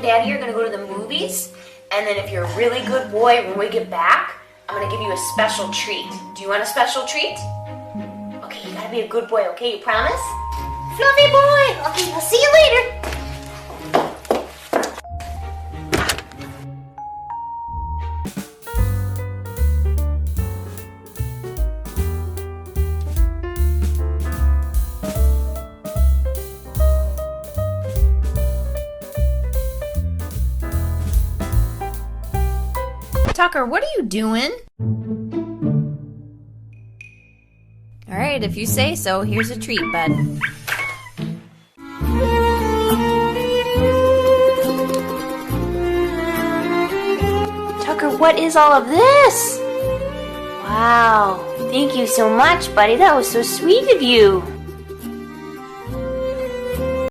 Daddy are going to go to the movies, and then if you're a really good boy, when we get back, I'm going to give you a special treat. Do you want a special treat? Okay, you got to be a good boy, okay? You promise? Fluffy boy! Okay, I'll see you later. Tucker, what are you doing? Alright, if you say so, here's a treat, bud. Tucker, what is all of this? Wow, thank you so much, buddy. That was so sweet of you.